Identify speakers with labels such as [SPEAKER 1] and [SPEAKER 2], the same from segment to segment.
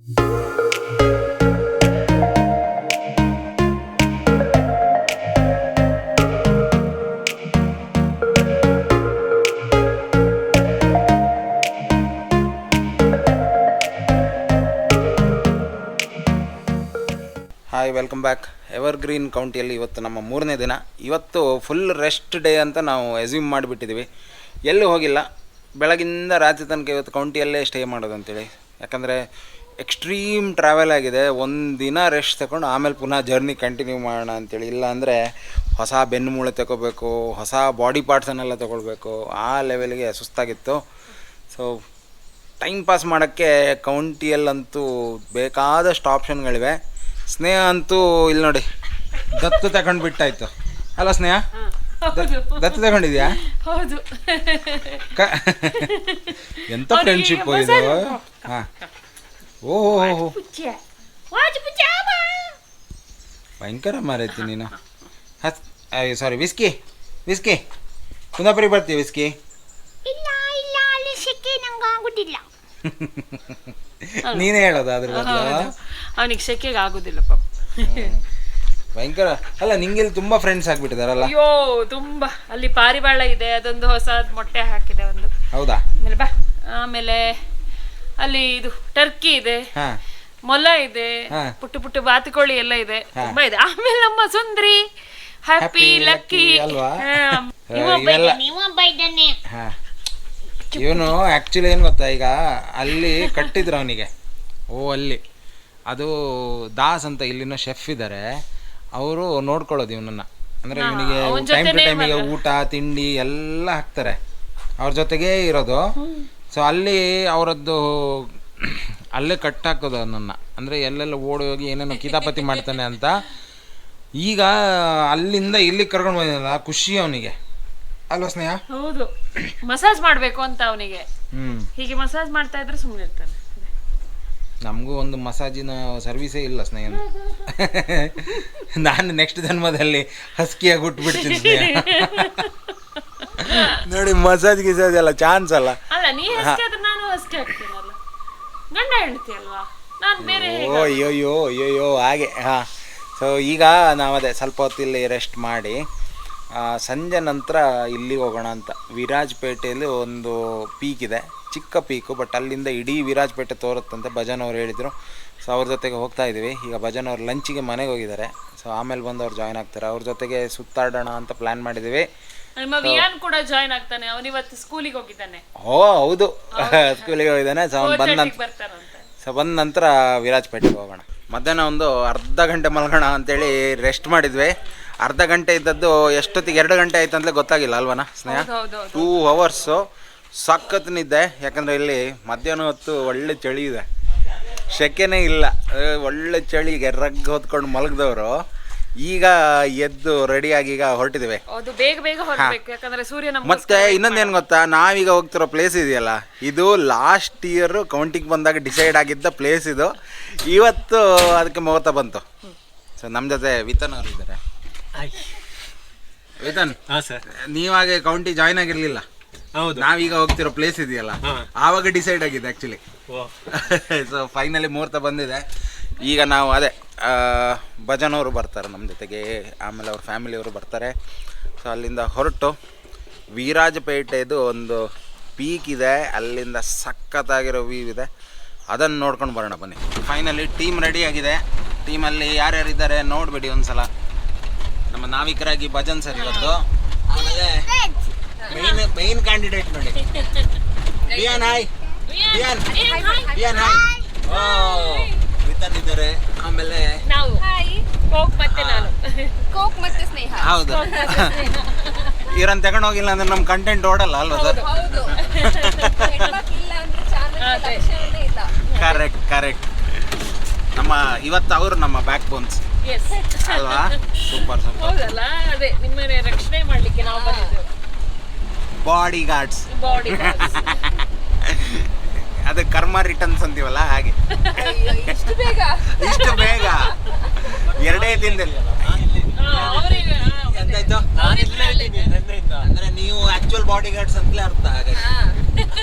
[SPEAKER 1] Hi, welcome back. Evergreen ಕೌಂಟಿಯಲ್ಲಿ ಇವತ್ತು ನಮ್ಮ 3ನೇ ದಿನ. ಇವತ್ತು ಫುಲ್ ರೆಸ್ಟ್ ಡೇ ಅಂತ ನಾವು ಎಸ್ಯೂಮ್ ಮಾಡಿಬಿಟ್ಟಿದ್ದೀವಿ. ಎಲ್ಲೂ ಹೋಗಿಲ್ಲ, ಬೆಳಗಿಂದ ರಾತ್ರಿ ತನಕ ಇವತ್ತು ಕೌಂಟಿಯಲ್ಲೇ ಸ್ಟೇ ಮಾಡೋದು ಅಂತೇಳಿ. ಯಾಕಂದರೆ ಎಕ್ಸ್ಟ್ರೀಮ್ ಟ್ರಾವೆಲ್ ಆಗಿದೆ. ಒಂದು ದಿನ ರೆಸ್ಟ್ ತಗೊಂಡು ಆಮೇಲೆ ಪುನಃ ಜರ್ನಿ ಕಂಟಿನ್ಯೂ ಮಾಡೋಣ ಅಂತೇಳಿ. ಇಲ್ಲಾಂದರೆ ಹೊಸ ಬೆನ್ನು ಮೂಳೆ ತಗೋಬೇಕು, ಹೊಸ ಬಾಡಿ ಪಾರ್ಟ್ಸನ್ನೆಲ್ಲ ತೊಗೊಳ್ಬೇಕು, ಆ ಲೆವೆಲ್ಗೆ ಸುಸ್ತಾಗಿತ್ತು. ಸೊ ಟೈಮ್ ಪಾಸ್ ಮಾಡೋಕ್ಕೆ ಕೌಂಟಿಯಲ್ಲಂತೂ ಬೇಕಾದಷ್ಟು ಆಪ್ಷನ್ಗಳಿವೆ. ಸ್ನೇಹ ಅಂತೂ ಇಲ್ಲಿ ನೋಡಿ ದತ್ತು ತಗೊಂಡು ಬಿಟ್ಟಾಯ್ತು ಅಲ್ಲ ಸ್ನೇಹ? ದತ್ತು ತಗೊಂಡಿದ್ಯಾ?
[SPEAKER 2] ಹೌದು.
[SPEAKER 1] ಎಂತ ಫ್ರೆಂಡ್ಶಿಪ್ ಇದು. ಹಾಂ, ಓಹೋ ಭಯಂಕರ ಮಾರೈತಿ ನೀನು. ಸಾರಿ, ವಿಸ್ಕಿ ವಿಸ್ಕಿ ಕುಂದಾಪುರಿ ಬರ್ತೀವಿ. ವಿಸ್ಕಿ ನೀನೇ ಹೇಳೋದು ಅದ್ರ ಬದಲು.
[SPEAKER 2] ಅವನಿಗೆ ಸೆಕೆಗೆ ಆಗುದಿಲ್ಲ ಪಾಪ.
[SPEAKER 1] ಭಯಂಕರ ಅಲ್ಲ, ನಿಂಗೆಲ್ಲಿ ತುಂಬಾ ಫ್ರೆಂಡ್ಸ್ ಆಗ್ಬಿಟ್ಟಿದಾರಲ್ಲ.
[SPEAKER 2] ಅಯ್ಯೋ ತುಂಬಾ. ಅಲ್ಲಿ ಪಾರಿವಾಳ ಇದೆ, ಅದೊಂದು ಹೊಸ ಮೊಟ್ಟೆ ಹಾಕಿದೆ ಒಂದು.
[SPEAKER 1] ಹೌದಾ?
[SPEAKER 2] ಆಮೇಲೆ ಬಾ, ಆಮೇಲೆ ಅಲ್ಲಿ ಇದು ಟರ್ಕಿ ಇದೆ, ಮೊಲ ಇದೆ, ಪುಟ್ಟು ಪುಟ್ಟು ಬಾತುಕೋಳಿ ಎಲ್ಲ ಇದೆ, ತುಂಬಾ ಇದೆ. ಆಮೇಲೆ ನಮ್ಮ ಸುಂದ್ರಿ ಹ್ಯಾಪಿ ಲಕ್ಕಿ
[SPEAKER 1] ಅಲ್ವಾ?
[SPEAKER 2] ಹಾ,
[SPEAKER 1] ಇವನು ಆ್ಯಕ್ಚುಲಿ ಏನು ಗೊತ್ತಾ, ಈಗ ಅಲ್ಲಿ ಕಟ್ಟಿದ್ರು ಅವನಿಗೆ. ಅಲ್ಲಿ ಅದು ದಾಸ್ ಅಂತ ಇಲ್ಲಿನ ಶೆಫ್ ಇದ್ದಾರೆ, ಅವರು ನೋಡ್ಕೊಳ್ಳೋದು ಇವನನ್ನು. ಅಂದರೆ ಇವನಿಗೆ ಟೈಮ್ ಟು ಟೈಮಿಗೆ ಊಟ ತಿಂಡಿ ಎಲ್ಲ ಹಾಕ್ತಾರೆ, ಅವ್ರ ಜೊತೆಗೇ ಇರೋದು. ಸೊ ಅಲ್ಲಿ ಅವರದ್ದು ಅಲ್ಲೇ ಕಟ್ಟಾಕೋದು ಅವನನ್ನು. ಅಂದರೆ ಎಲ್ಲೆಲ್ಲ ಓಡಿ ಹೋಗಿ ಏನೇನೋ ಕಿತಾಪತಿ ಮಾಡ್ತಾನೆ ಅಂತ. ಈಗ ಅಲ್ಲಿಂದ ಇಲ್ಲಿಗೆ ಕರ್ಕೊಂಡು ಬಂದಿಲ್ಲ, ಖುಷಿ ಅವನಿಗೆ ಅಲ್ವಾ ಸ್ನೇಹ?
[SPEAKER 2] ಹೌದು, ಮಸಾಜ್ ಮಾಡಬೇಕು ಅಂತ ಅವನಿಗೆ. ಹೀಗೆ ಮಸಾಜ್ ಮಾಡ್ತಾ ಇದ್ರೆ ಸುಮ್ಮನೆ ಇರ್ತಾನೆ.
[SPEAKER 1] ನಮಗೂ ಒಂದು ಮಸಾಜಿನ ಸರ್ವಿಸೇ ಇಲ್ಲ ಸ್ನೇಹ. ನಾನು ನೆಕ್ಸ್ಟ್ ಜನ್ಮದಲ್ಲಿ ಹಸ್ಕಿಯಾಗಿ ಹುಟ್ಟುಬಿಡ್ತೀನಿ ಸ್ನೇಹ. ನೋಡಿ, ಮಸಾಜ್ ಗಿಸಾಜ್ ಎಲ್ಲ ಚಾನ್ಸ್ ಅಲ್ಲ.
[SPEAKER 2] ಅಲ್ಲ, ನೀ ಹಸ್ಕಿ ಆದ್ರೆ ನಾನು ಹಸ್ಕಿ ಆಗ್ತೀನಲ್ಲ, ಗಂಡ ಹೆಂಡತಿ ಅಲ್ವಾ, ನಾನು ಬೇರೆ.
[SPEAKER 1] ಅಯ್ಯೋ ಹಾಗೆ. ಹಾಂ, ಸೊ ಈಗ ನಾವು ಅದೇ ಸ್ವಲ್ಪ ಹೊತ್ತು ಇಲ್ಲಿ ರೆಸ್ಟ್ ಮಾಡಿ ಸಂಜೆ ನಂತರ ಇಲ್ಲಿಗೆ ಹೋಗೋಣ ಅಂತ. ವಿರಾಜಪೇಟೆಯಲ್ಲಿ ಒಂದು ಪೀಕ್ ಇದೆ, ಚಿಕ್ಕ ಪೀಕು, ಬಟ್ ಅಲ್ಲಿಂದ ಇಡೀ ವಿರಾಜಪೇಟೆ ತೋರುತ್ತಂತೆ. ಭಜನ್ ಅವ್ರು ಹೇಳಿದರು. ಸೊ ಅವ್ರ ಜೊತೆಗೆ ಹೋಗ್ತಾ ಇದ್ದೀವಿ. ಈಗ ಭಜನ್ ಅವ್ರು ಲಂಚಿಗೆ ಮನೆಗೆ ಹೋಗಿದ್ದಾರೆ. ಸೊ ಆಮೇಲೆ ಬಂದು ಅವ್ರು ಜಾಯ್ನ್ ಆಗ್ತಾರೆ. ಅವ್ರ ಜೊತೆಗೆ ಸುತ್ತಾಡೋಣ ಅಂತ ಪ್ಲ್ಯಾನ್ ಮಾಡಿದ್ದೀವಿ.
[SPEAKER 2] ನಮ್ಮ ವಿಯಾನ್ ಕೂಡ ಜಾಯ್ನ್ ಆಗ್ತಾನೆ. ಅವನಿವತ್ತು ಸ್ಕೂಲಿಗೆ ಹೋಗಿದ್ದಾನೆ.
[SPEAKER 1] ಹೌದು, ಸ್ಕೂಲಿಗೆ ಹೋಗಿದ್ದಾನೆ. ಸೊ ಅವ್ನು ಬಂದ ನಂತರ ವಿರಾಜಪೇಟೆಗೆ ಹೋಗೋಣ. ಮಧ್ಯಾಹ್ನ ಒಂದು ಅರ್ಧ ಗಂಟೆ ಮಲ್ಗೋಣ ಅಂತೇಳಿ ರೆಸ್ಟ್ ಮಾಡಿದ್ವಿ. ಅರ್ಧ ಗಂಟೆ ಇದ್ದದ್ದು ಎಷ್ಟೊತ್ತಿಗೆ 2 ಗಂಟೆ ಆಯ್ತು ಅಂತಲೇ ಗೊತ್ತಾಗಿಲ್ಲ ಅಲ್ವನಾ ಸ್ನೇಹ? 2 ಅವರ್ಸು ಸಖತ್ ನಿದ್ದೆ. ಯಾಕಂದರೆ ಇಲ್ಲಿ ಮಧ್ಯಾಹ್ನ ಹೊತ್ತು ಒಳ್ಳೆ ಚಳಿ ಇದೆ, ಸೆಕೆನೇ ಇಲ್ಲ, ಒಳ್ಳೆ ಚಳಿಗೆ ರಗ್ ಹೊತ್ಕೊಂಡು ಮಲಗಿದವರು ಈಗ ಎದ್ದು ರೆಡಿಯಾಗಿ ಈಗ ಹೊರಟಿದ್ದೇವೆ. ಮತ್ತೆ ಇನ್ನೊಂದೇನು ಗೊತ್ತಾ, ನಾವೀಗ ಹೋಗ್ತಿರೋ ಪ್ಲೇಸ್ ಇದೆಯಲ್ಲ, ಇದು ಲಾಸ್ಟ್ ಇಯರ್ ಕೌಂಟಿಗೆ ಬಂದಾಗ ಡಿಸೈಡ್ ಆಗಿದ್ದ ಪ್ಲೇಸ್ ಇದು. ಇವತ್ತು ಅದಕ್ಕೆ ಮುಹೂರ್ತ ಬಂತು. ಸೊ ನಮ್ಮ ಜೊತೆ ವಿತನ್ ಅವರು ಇದ್ದಾರೆ. Vithan, ನೀವಾಗೆ county join ಆಗಿರ್ಲಿಲ್ಲ.
[SPEAKER 3] ಹೌದು,
[SPEAKER 1] ನಾವೀಗ ಹೋಗ್ತಿರೋ ಪ್ಲೇಸ್ ಇದೆಯಲ್ಲ, ಆವಾಗ ಡಿಸೈಡ್ ಆಗಿದೆ ಆ್ಯಕ್ಚುಲಿ. ಸೊ ಫೈನಲಿ ಮುಹೂರ್ತ ಬಂದಿದೆ. ಈಗ ನಾವು ಅದೇ ಭಜನ್ ಅವರು ಬರ್ತಾರೆ ನಮ್ಮ ಜೊತೆಗೆ, ಆಮೇಲೆ ಅವ್ರ ಫ್ಯಾಮಿಲಿಯವರು ಬರ್ತಾರೆ. ಸೊ ಅಲ್ಲಿಂದ ಹೊರಟು ವಿರಾಜಪೇಟೆದು ಒಂದು ಪೀಕ್ ಇದೆ, ಅಲ್ಲಿಂದ ಸಖತ್ತಾಗಿರೋ ವ್ಯೂ ಇದೆ, ಅದನ್ನು ನೋಡ್ಕೊಂಡು ಬರೋಣ ಬನ್ನಿ. ಫೈನಲಿ ಟೀಮ್ ರೆಡಿಯಾಗಿದೆ. ಟೀಮಲ್ಲಿ ಯಾರ್ಯಾರಿದ್ದಾರೆ ನೋಡಿಬಿಡಿ ಒಂದ್ಸಲ. ನಮ್ಮ ನಾವಿಕರಾಗಿ ಭಜನ್ ಸರ್ ಇವತ್ತು. ಆಮೇಲೆ ಮೇನ್ ಕ್ಯಾಂಡಿಡೇಟ್ ನೋಡಿ, ಬಿಯಾನ್ ಹಾಯ್, ಬಿಯಾನ್ ಹಾಯ್. ವಿತನ್ ಇದ್ದಾರೆ. ಆಮೇಲೆ
[SPEAKER 2] ನಾವು ಕೋಕ್ ಮತ್ತೆ ನಾನು,
[SPEAKER 4] ಕೋಕ್ ಮತ್ತೆ ಸ್ನೇಹ.
[SPEAKER 1] ಹೌದು, ಇವರನ್ನು ತಗೊಂಡು ಹೋಗಿಲ್ಲ ಅಂದ್ರೆ ನಮ್ಮ ಕಂಟೆಂಟ್ ಓಡಲ್ಲ ಅಲ್ವಾ ಸರ್? ಕರೆಕ್ಟ್. ನಮ್ಮ ಇವತ್ತು ಅವರು ನಮ್ಮ ಬ್ಯಾಕ್ ಬೋನ್ಸ್ ಅಲ್ವಾ? ಸೂಪರ್.
[SPEAKER 2] ಹೌದಲ್ಲ, ಅದೇ ನಿಮ್ಮನೆ ರಕ್ಷಣೆ ಮಾಡ್ಲಿಕ್ಕೆ ನಾವು ಬಂದಿದ್ದೇವೆ.
[SPEAKER 1] Body guards. ಅದು ಕರ್ಮ ರಿಟರ್ನ್ಸ್ ಅಂತೀವಲ್ಲ ಹಾಗೆ.
[SPEAKER 4] ಇಷ್ಟು ಬೇಗ
[SPEAKER 1] 2 ದಿನದಲ್ಲಿ ಎಂತಾಯ್ತು? ಅಂದ್ರೆ ನೀವು ಆಕ್ಚುಯಲ್ ಬಾಡಿ ಗಾರ್ಡ್ಸ್ ಅಂತಲೇ ಅರ್ಥ.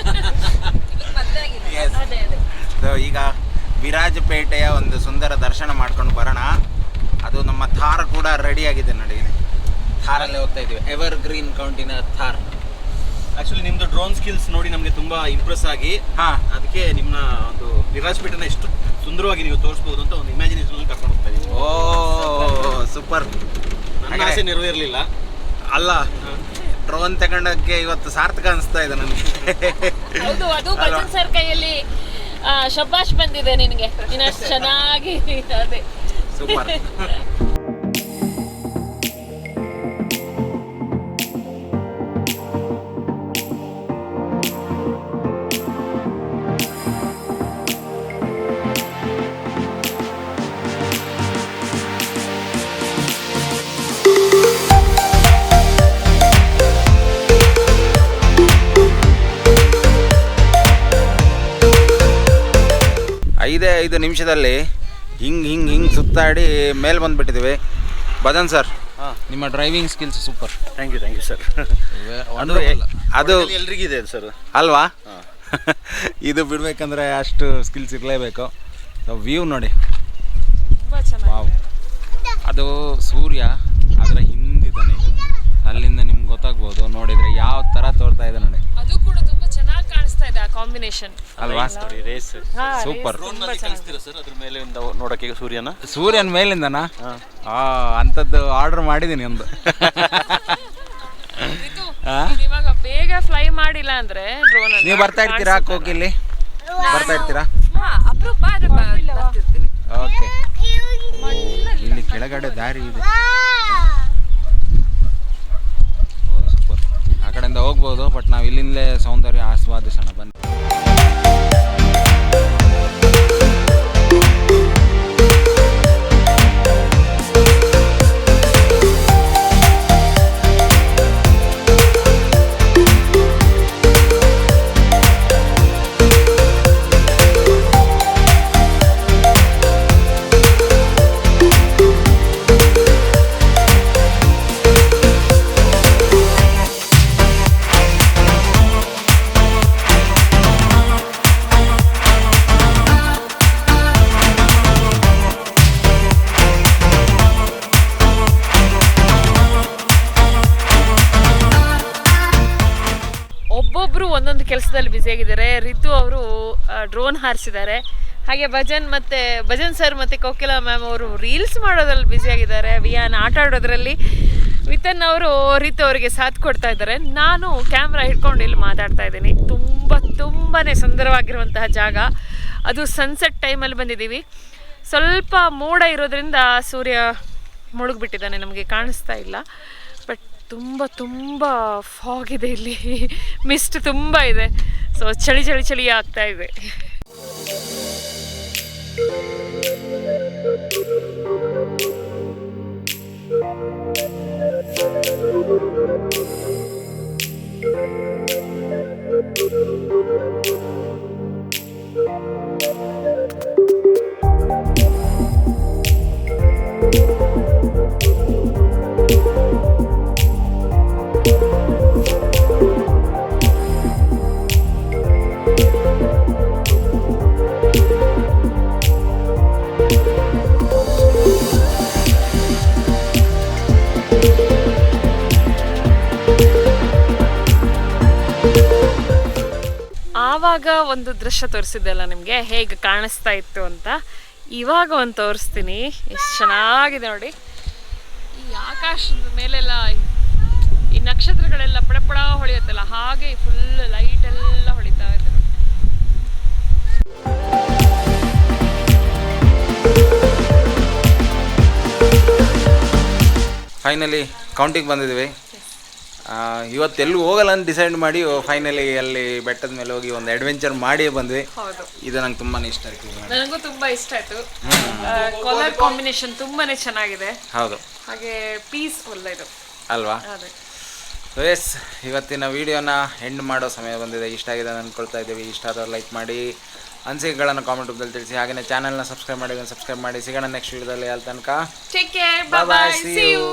[SPEAKER 1] ಹಾಗಾಗಿ ಈಗ ವಿರಾಜಪೇಟೆಯ ಒಂದು ಸುಂದರ ದರ್ಶನ ಮಾಡ್ಕೊಂಡು ಬರೋಣ. ಅದು ನಮ್ಮ ಥಾರ್ ಕೂಡ ರೆಡಿಯಾಗಿದೆ ನೋಡಿ. ಥಾರಲ್ಲೇ ಹೋಗ್ತಾ ಇದ್ದೀವಿ, ಎವರ್ ಗ್ರೀನ್ ಕೌಂಟಿನ ಥಾರ್.
[SPEAKER 3] ಆಕ್ಚುಲಿ ನಿಮ್ದು ಡ್ರೋನ್ ಸ್ಕಿಲ್ಸ್ ನೋಡಿ ನಮಗೆ ತುಂಬಾ ಇಂಪ್ರೆಸ್ ಆಗಿ ಅದಕ್ಕೆ ನಿಮ್ಮ ಒಂದು ವಿರಾಜಪೇಟೆನ ಎಷ್ಟು ಸುಂದರವಾಗಿ ನೀವು ತೋರಿಸಬಹುದು ಅಂತ ಒಂದು ಇಮ್ಯಾಜಿನೇಷನ್ ಕರ್ಕೊಂಡು ಹೋಗ್ತಾ ಇದೀವಿ.
[SPEAKER 1] ಓ ಸೂಪರ್.
[SPEAKER 3] ನನ್ನ ಆಸೆ ನೆರವೇರಲಿಲ್ಲ
[SPEAKER 1] ಅಲ್ಲ, ಡ್ರೋನ್ ತಗೊಂಡಕ್ಕೆ ಇವತ್ತು ಸಾರ್ಥಕ ಅನಿಸ್ತಾ ಇದೆ ನನಗೆ.
[SPEAKER 2] ಹೌದು, ಅದು ಭಜನ್ ಸರ್ ಕೈಯಲ್ಲಿ ಶಬ್ಬಾಷ್ ಬಂದಿದೆ ನಿನಗೆ. ಇನ್ನಷ್ಟು ಚೆನ್ನಾಗಿ ಅದೇ
[SPEAKER 1] ಸೂಪರ್. ಐದು ನಿಮಿಷದಲ್ಲಿ ಹಿಂಗೆ ಸುತ್ತಾಡಿ ಮೇಲೆ ಬಂದುಬಿಟ್ಟಿದ್ದೀವಿ. ಭಜನ್ ಸರ್, ನಿಮ್ಮ driving skills super.
[SPEAKER 3] Thank you sir.
[SPEAKER 1] ಅದು
[SPEAKER 3] ಎಲ್ರಿಗಿದೆ ಸರ್
[SPEAKER 1] ಅಲ್ವಾ? ಇದು ಬಿಡಬೇಕಂದ್ರೆ ಅಷ್ಟು ಸ್ಕಿಲ್ಸ್ ಇರಲೇಬೇಕು. ವ್ಯೂ ನೋಡಿ,
[SPEAKER 2] ತುಂಬಾ ಚೆನ್ನಾಗಿ.
[SPEAKER 1] ವಾವ್. ಅದು ಸೂರ್ಯ ಅದರ ಹಿಂದಿದ್ದಾನೆ, ಅಲ್ಲಿಂದ ನಿಮ್ಗೆ ಗೊತ್ತಾಗ್ಬೋದು. ನೋಡಿದರೆ ಯಾವ ಥರ ತೋರ್ತಾ ಇದೆ ನೋಡಿ.
[SPEAKER 2] ಅದು ಕೂಡ ತುಂಬಾ ಚೆನ್ನಾಗಿ ಕಾಣಿಸ್ತಾ ಇದೆ ಆ ಕಾಂಬಿನೇಷನ್
[SPEAKER 1] ಅಲ್ವಾ?
[SPEAKER 3] Race
[SPEAKER 1] super.
[SPEAKER 3] ಕಾಣಿಸ್ತೀರಾ ಸರ್ ಅದ್ರ ಮೇಲೆ ನೋಡಕ್ಕೆ
[SPEAKER 1] ಸೂರ್ಯನ ಮೇಲಿಂದನಾ? ಅಂಥದ್ದು ಆರ್ಡರ್ ಮಾಡಿದ್ದೀನಿ ಒಂದು.
[SPEAKER 2] ಇವಾಗ ಬೇಗ ಫ್ಲೈ ಮಾಡಿಲ್ಲ ಅಂದ್ರೆ ಡ್ರೋನ್
[SPEAKER 1] ನೀವು ಬರ್ತಾ ಇರ್ತೀರಾ ಕೋಕಿಲಿ? ಬರ್ತಾ ಇರ್ತೀರಾ?
[SPEAKER 4] ಅಪರೂಪ ಬರ್ತಿರ್ತೀನಿ.
[SPEAKER 1] ಓಕೆ. ಇಲ್ಲಿ ಕೆಳಗಡೆ ದಾರಿ ಇದೆ. ಸೂಪರ್. ಆ ಕಡೆಯಿಂದ ಹೋಗ್ಬೋದು, ಬಟ್ ನಾವು ಇಲ್ಲಿಂದಲೇ ಸೌಂದರ್ಯ ಆಸ್ವಾದಿಸೋಣ ಬನ್ನಿ.
[SPEAKER 2] ಒಬ್ಬೊಬ್ರು ಒಂದೊಂದು ಕೆಲಸದಲ್ಲಿ ಬ್ಯುಸಿಯಾಗಿದ್ದಾರೆ. ರಿತು ಅವರು ಡ್ರೋನ್ ಹಾರಿಸಿದ್ದಾರೆ. ಹಾಗೆ ಭಜನ್ ಸರ್ ಮತ್ತು ಕೋಕಿಲಾ ಮ್ಯಾಮ್ ಅವರು ರೀಲ್ಸ್ ಮಾಡೋದ್ರಲ್ಲಿ ಬ್ಯುಸಿಯಾಗಿದ್ದಾರೆ. ವಿಯಾನ್ ಆಟ ಆಡೋದ್ರಲ್ಲಿ. ವಿತನ್ ಅವರು ರಿತು ಅವರಿಗೆ ಸಾಥ್ ಕೊಡ್ತಾ ಇದ್ದಾರೆ. ನಾನು ಕ್ಯಾಮ್ರಾ ಹಿಡ್ಕೊಂಡು ಇಲ್ಲಿ ಮಾತಾಡ್ತಾ ಇದ್ದೀನಿ. ತುಂಬಾ ಸುಂದರವಾಗಿರುವಂತಹ ಜಾಗ. ಅದು ಸನ್ಸೆಟ್ ಟೈಮಲ್ಲಿ ಬಂದಿದ್ದೀವಿ. ಸ್ವಲ್ಪ ಮೋಡ ಇರೋದ್ರಿಂದ ಸೂರ್ಯ ಮುಳುಗ್ಬಿಟ್ಟಿದ್ದಾನೆ, ನಮಗೆ ಕಾಣಿಸ್ತಾ ಇಲ್ಲ. ಬಟ್ ತುಂಬ ಫಾಗ್ ಇದೆ ಇಲ್ಲಿ, ಮಿಸ್ಟ್ ತುಂಬ ಇದೆ. ಸೊ ಚಳಿ ಆಗ್ತಾ ಇದೆ. ಆವಾಗ ಒಂದು ದೃಶ್ಯ ತೋರಿಸಿದ್ದೆಲ್ಲ ನಿಮಗೆ ಹೇಗೆ ಕಾಣಿಸ್ತಾ ಇತ್ತು ಅಂತ. ಇವಾಗ ಒಂದು ತೋರಿಸ್ತೀನಿ. ಎಷ್ಟು ಚೆನ್ನಾಗಿದೆ ನೋಡಿ. ಈ ಆಕಾಶದ ಮೇಲೆಲ್ಲ ಈ ನಕ್ಷತ್ರಗಳೆಲ್ಲ ಪಡಪಡ ಹೊಳೆಯುತ್ತಲ್ಲ, ಹಾಗೆ ಫುಲ್ ಲೈಟ್ ಎಲ್ಲ ಹೊಳಿತಾ ಇದೆ.
[SPEAKER 1] ಫೈನಲಿ ಕೌಂಟಿಗೆ ಬಂದಿದ್ದೀವಿ. ಇವತ್ತೆಲ್ಲೂ ಹೋಗಲ್ಲ ಅಂತ ಡಿಸೈಡ್ ಮಾಡಿ ಫೈನಲಿ ಅಲ್ಲಿ ಬೆಟ್ಟದ ಮೇಲೆ ಹೋಗಿ ಒಂದು ಅಡ್ವೆಂಚರ್ ಮಾಡಿ ಬಂದ್ವಿ. ಇದು ನಂಗೆ ತುಂಬಾನೇ ಇಷ್ಟ ಆಯ್ತು.
[SPEAKER 2] ನನಗೂ ತುಂಬಾ ಇಷ್ಟ ಆಯ್ತು. ಕಲರ್ ಕಾಂಬಿನೇಷನ್ ತುಂಬಾನೇ ಚೆನ್ನಾಗಿದೆ.
[SPEAKER 1] ಹೌದು,
[SPEAKER 2] ಹಾಗೆ ಪೀಸ್ಫುಲ್ ಇದು
[SPEAKER 1] ಅಲ್ವಾ?
[SPEAKER 2] ಅದೇ.
[SPEAKER 1] ಸೊ ಎಸ್, ಇವತ್ತಿನ ವಿಡಿಯೋನ ಎಂಡ್ ಮಾಡೋ ಸಮಯ ಬಂದಿದೆ. ಇಷ್ಟ ಆಗಿದೆ ಅಂದ್ಕೊಳ್ತಾ ಇದ್ದೀವಿ. ಇಷ್ಟ ಆದವ್ರು ಲೈಕ್ ಮಾಡಿ, ಅನಿಸಿಕೆಗಳನ್ನು ಕಾಮೆಂಟ್ ರೂಪದಲ್ಲಿ ತಿಳಿಸಿ. ಹಾಗೆಯೇ ಚಾನಲ್ನ ಸಬ್ಸ್ಕ್ರೈಬ್ ಮಾಡಿ. ಸಿಗೋಣ ನೆಕ್ಸ್ಟ್ ವಿಡಿಯೋದಲ್ಲಿ. ಅಲ್ಲಿ ತನಕ
[SPEAKER 2] take care, bye bye, see you.